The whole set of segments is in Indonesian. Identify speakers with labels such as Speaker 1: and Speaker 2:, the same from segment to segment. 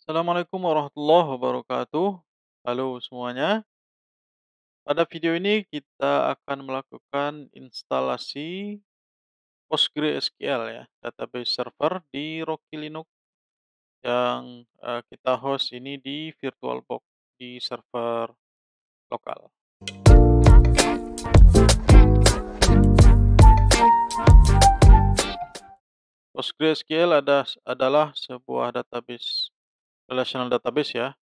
Speaker 1: Assalamualaikum warahmatullahi wabarakatuh. Halo semuanya. Pada video ini kita akan melakukan instalasi PostgreSQL ya, database server di Rocky Linux yang kita host ini di VirtualBox di server lokal. PostgreSQL adalah sebuah database relational database ya,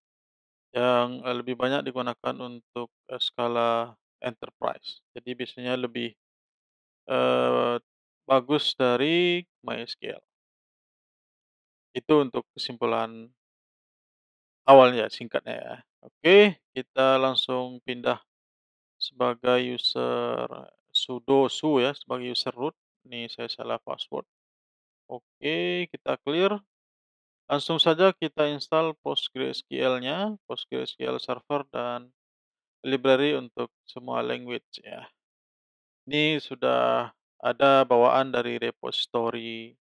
Speaker 1: yang lebih banyak digunakan untuk skala enterprise. Jadi biasanya lebih Eee, bagus dari MySQL. Itu untuk kesimpulan awalnya, singkatnya ya. Oke, kita langsung pindah sebagai user sudo su ya, sebagai user root. Ini saya salah password. Oke, kita clear. Langsung saja kita install PostgreSQL-nya, PostgreSQL server dan library untuk semua language ya. Ini sudah ada bawaan dari repository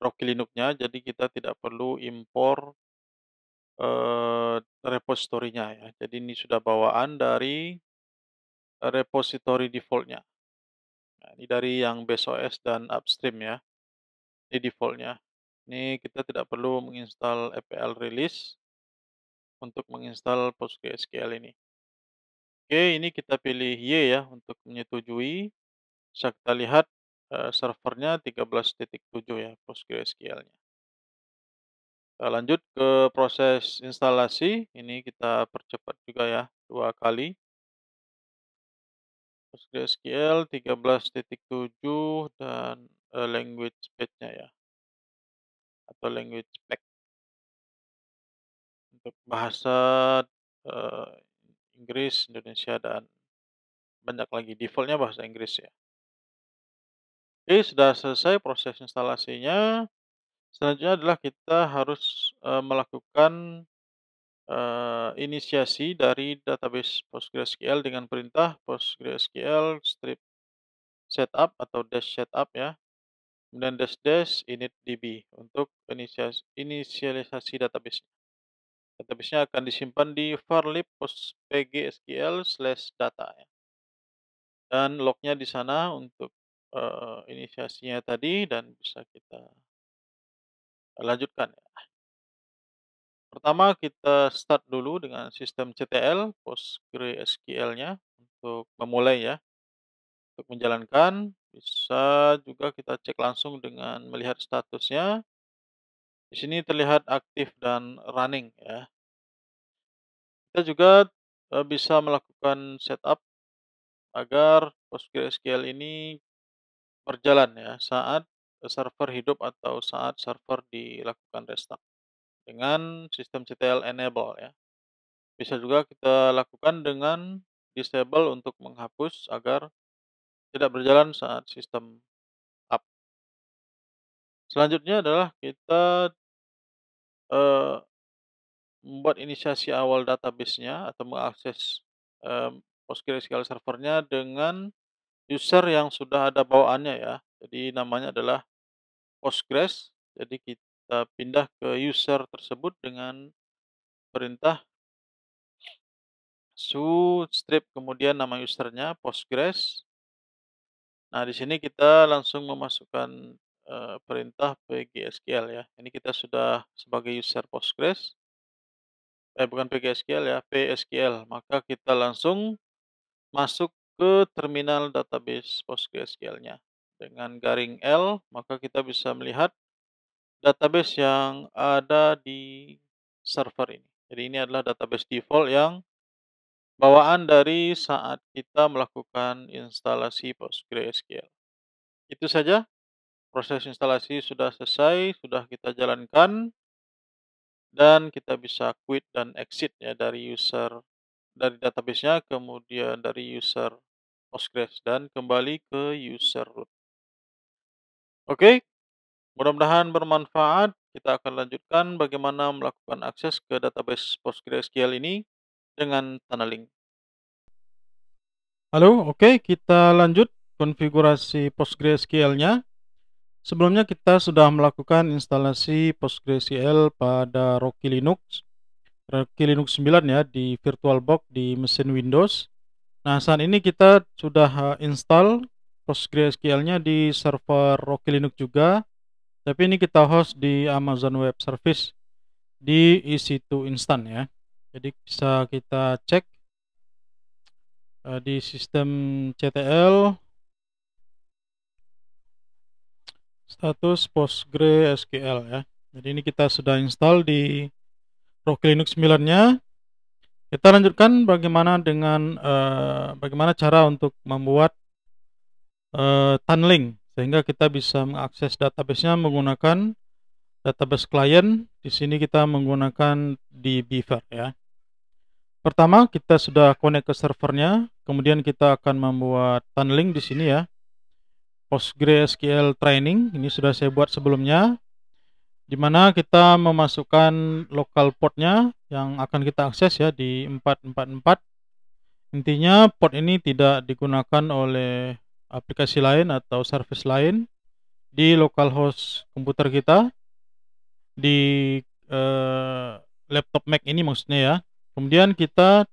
Speaker 1: Rocky Linux-nya, jadi kita tidak perlu impor, repositorinya ya. Jadi ini sudah bawaan dari, repository default-nya. Nah, ini dari yang BaseOS dan Upstream ya, ini default-nya. Ini kita tidak perlu menginstal EPL release untuk menginstal PostgreSQL ini. Oke, ini kita pilih Y ya untuk menyetujui. Bisa kita lihat, servernya 13.7 ya PostgreSQL-nya. Kita lanjut ke proses instalasi, ini kita percepat juga ya, 2 kali. PostgreSQL 13.7 dan, language path-nya ya, atau language pack untuk bahasa, eee, Inggris, Indonesia, dan banyak lagi, default-nya bahasa Inggris ya. Oke, sudah selesai proses instalasinya, selanjutnya adalah kita harus, melakukan inisiasi dari database PostgreSQL dengan perintah PostgreSQL strip setup atau dash setup ya, kemudian dash dash initdb untuk inisialisasi database. Database-nya akan disimpan di varlib postpgsql/data ya, dan lognya di sana untuk inisiasinya tadi dan bisa kita lanjutkan ya. Pertama kita start dulu dengan sistem CTL PostgreSQL-nya untuk memulai ya. Untuk menjalankan, bisa juga kita cek langsung dengan melihat statusnya. Di sini terlihat aktif dan running ya. Kita juga, bisa melakukan setup agar PostgreSQL ini berjalan ya saat server hidup atau saat server dilakukan restart dengan sistem CTL enable ya. Bisa juga kita lakukan dengan disable untuk menghapus agar tidak berjalan saat sistem up. Selanjutnya adalah kita, eee, membuat inisiasi awal database-nya atau mengakses, PostgreSQL servernya dengan user yang sudah ada bawaannya ya. Jadi namanya adalah Postgres, jadi kita pindah ke user tersebut dengan perintah su strip kemudian nama usernya Postgres. Nah, di sini kita langsung memasukkan, perintah pgsql ya. Ini kita sudah sebagai user Postgres, bukan pgsql ya, psql. Maka kita langsung masuk ke terminal database PostgreSQL-nya. Dengan garing L, maka kita bisa melihat database yang ada di server ini. Jadi ini adalah database default yang bawaan dari saat kita melakukan instalasi PostgreSQL. Itu saja, proses instalasi sudah selesai, sudah kita jalankan, dan kita bisa quit dan exit ya dari database-nya, kemudian dari user Postgres dan kembali ke user root. Oke, mudah-mudahan bermanfaat. Kita akan lanjutkan bagaimana melakukan akses ke database PostgreSQL ini dengan tunneling. Halo, oke, kita lanjut konfigurasi PostgreSQL-nya.
Speaker 2: Sebelumnya kita sudah melakukan instalasi PostgreSQL pada Rocky Linux 9 ya di VirtualBox di mesin Windows. Nah, saat ini kita sudah install PostgreSQL-nya di server Rocky Linux juga, tapi ini kita host di Amazon Web Service di EC2 Instant ya. Jadi bisa kita cek di sistem CTL status PostgreSQL ya. Jadi ini kita sudah install di Rocky Linux 9-nya. Kita lanjutkan bagaimana cara untuk membuat tunneling sehingga kita bisa mengakses database-nya menggunakan database client. Di sini kita menggunakan di Beaver ya. Pertama, kita sudah connect ke servernya, kemudian kita akan membuat tunneling di sini ya. PostgreSQL training ini sudah saya buat sebelumnya, di mana kita memasukkan local portnya yang akan kita akses ya di 444. Intinya port ini tidak digunakan oleh aplikasi lain atau service lain di localhost komputer kita di laptop Mac ini maksudnya ya. Kemudian kita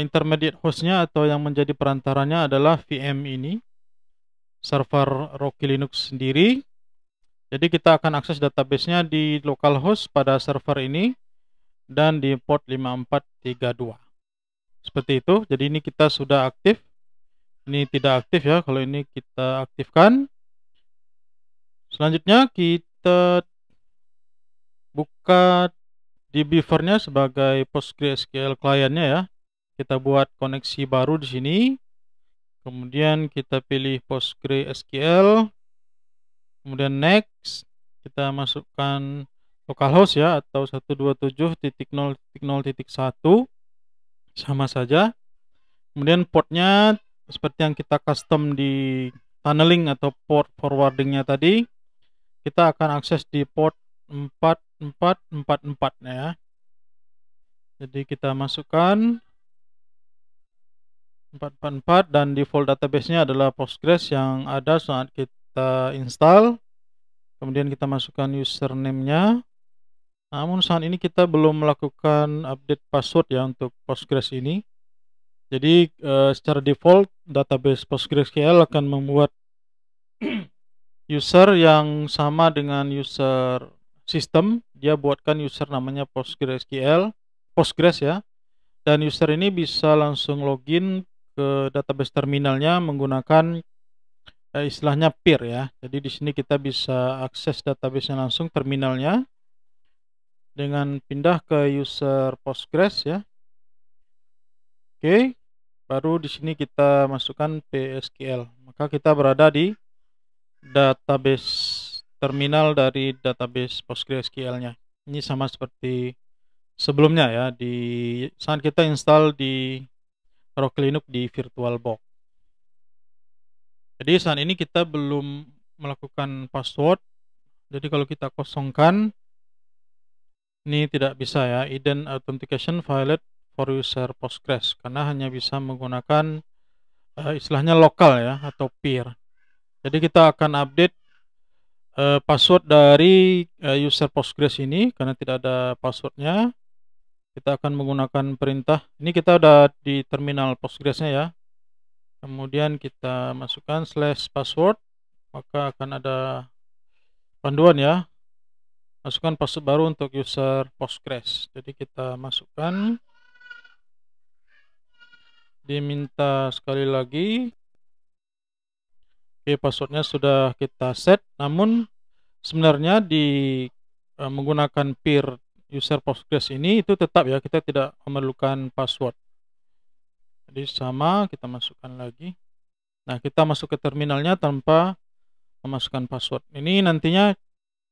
Speaker 2: intermediate hostnya atau yang menjadi perantaranya adalah VM ini, server Rocky Linux sendiri. Jadi kita akan akses database-nya di localhost pada server ini dan di port 5432. Seperti itu. Jadi ini kita sudah aktif. Ini tidak aktif ya, kalau ini kita aktifkan. Selanjutnya kita buka di Beaver-nya sebagai PostgreSQL client-nya ya. Kita buat koneksi baru di sini. Kemudian kita pilih PostgreSQL. Kemudian next, kita masukkan localhost ya atau 127.0.0.1 sama saja. Kemudian portnya seperti yang kita custom di tunneling atau port forwardingnya tadi, kita akan akses di port 4444 ya. Jadi kita masukkan 444 dan default database-nya adalah Postgres yang ada saat kita install. Kemudian kita masukkan username-nya. Namun saat ini kita belum melakukan update password ya untuk Postgres ini. Jadi secara default database PostgreSQL akan membuat user yang sama dengan user sistem. Dia buatkan user namanya Postgres ya. Dan user ini bisa langsung login ke database terminalnya menggunakan istilahnya peer ya. Jadi di sini kita bisa akses database-nya langsung terminalnya dengan pindah ke user Postgres ya. Oke, baru di sini kita masukkan PSQL. Maka kita berada di database terminal dari database PostgreSQL-nya. Ini sama seperti sebelumnya ya, di saat kita install di Rocky Linux di VirtualBox. Jadi saat ini kita belum melakukan password. Jadi kalau kita kosongkan, ini tidak bisa ya, hidden authentication violate for user Postgres, karena hanya bisa menggunakan istilahnya lokal ya atau peer. Jadi kita akan update password dari user Postgres ini karena tidak ada passwordnya. Kita akan menggunakan perintah. Ini kita ada di terminal Postgresnya ya. Kemudian kita masukkan /password, maka akan ada panduan ya. Masukkan password baru untuk user Postgres. Jadi kita masukkan, diminta sekali lagi. Oke, passwordnya sudah kita set, namun sebenarnya di menggunakan peer user Postgres ini itu tetap ya, kita tidak memerlukan password. Jadi sama, kita masukkan lagi. Nah, kita masuk ke terminalnya tanpa memasukkan password. Ini nantinya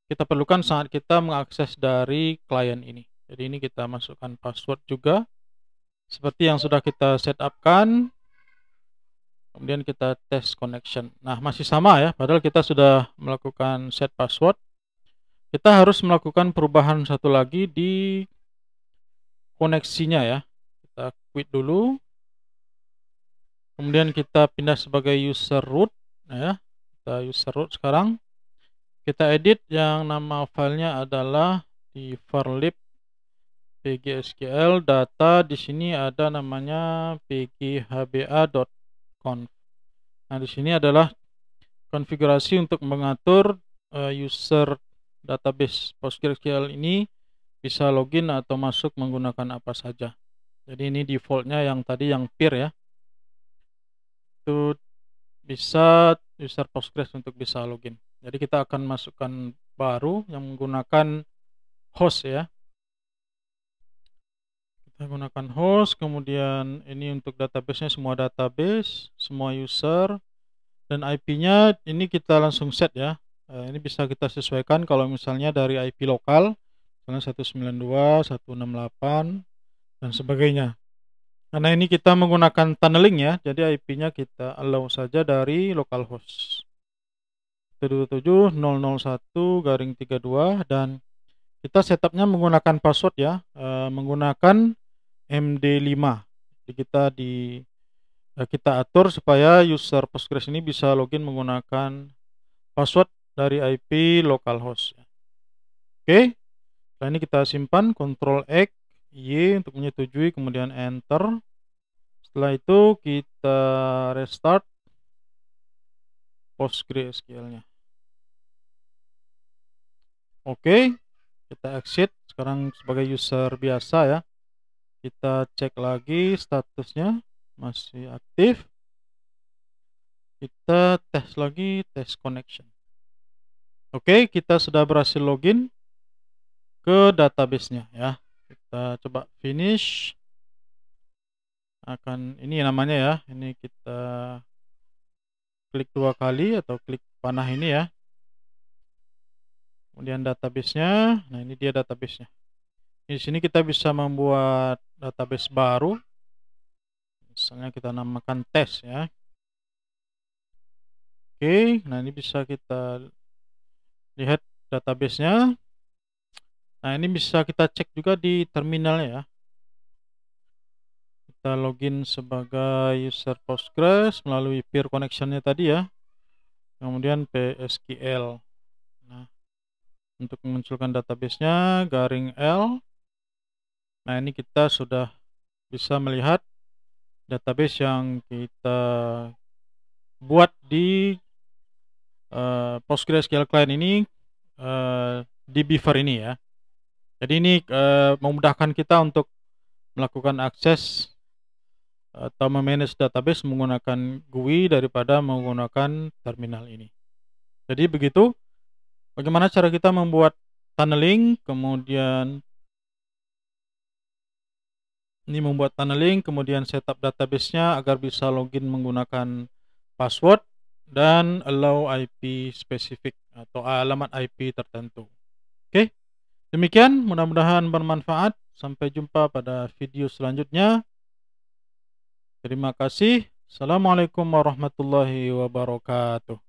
Speaker 2: kita perlukan saat kita mengakses dari klien ini. Jadi ini kita masukkan password juga seperti yang sudah kita set upkan. Kemudian kita tes connection. Nah, masih sama ya, padahal kita sudah melakukan set password. Kita harus melakukan perubahan satu lagi di koneksinya ya. Kita quit dulu. Kemudian kita pindah sebagai user root ya. Kita user root sekarang. Kita edit yang nama filenya adalah di varlib pgsql data, di sini ada namanya pghba.conf. Nah, di sini adalah konfigurasi untuk mengatur user database PostgreSQL ini bisa login atau masuk menggunakan apa saja. Jadi ini defaultnya yang tadi yang peer ya. Itu bisa user Postgres untuk bisa login. Jadi kita akan masukkan baru yang menggunakan host ya. Kita gunakan host, kemudian ini untuk database-nya semua database, semua user, dan IP-nya ini kita langsung set ya. Ini bisa kita sesuaikan kalau misalnya dari IP lokal, misalnya 192.168 dan sebagainya. Karena ini kita menggunakan tunneling ya, jadi IP-nya kita allow saja dari localhost 127.001/32 dan kita setupnya menggunakan password ya, menggunakan MD5. Jadi kita atur supaya user Postgres ini bisa login menggunakan password dari IP localhost. Oke, setelah ini kita simpan, Ctrl X, Y untuk menyetujui, kemudian Enter. Setelah itu kita restart PostgreSQL-nya. Oke, kita exit. Sekarang sebagai user biasa ya. Kita cek lagi statusnya masih aktif. Kita tes lagi, tes connection. Oke, kita sudah berhasil login ke database-nya ya. Kita coba finish. Ini namanya ya. Ini kita klik 2 kali atau klik panah ini ya. Kemudian database-nya. Nah, ini dia database-nya. Di sini kita bisa membuat database baru. Misalnya kita namakan tes ya. Oke, nah ini bisa kita lihat database-nya. Nah, ini bisa kita cek juga di terminalnya ya. Kita login sebagai user Postgres melalui peer connection-nya tadi ya. Kemudian PSQL. Nah, untuk memunculkan database-nya garing L. Nah, ini kita sudah bisa melihat database yang kita buat di PostgreSQL client ini, di Beaver ini ya. Jadi ini memudahkan kita untuk melakukan akses atau memanage database menggunakan GUI daripada menggunakan terminal ini. Jadi begitu bagaimana cara kita membuat tunneling, kemudian setup database-nya agar bisa login menggunakan password dan allow IP spesifik atau alamat IP tertentu. Oke, demikian, mudah-mudahan bermanfaat. Sampai jumpa pada video selanjutnya. Terima kasih. Assalamualaikum warahmatullahi wabarakatuh.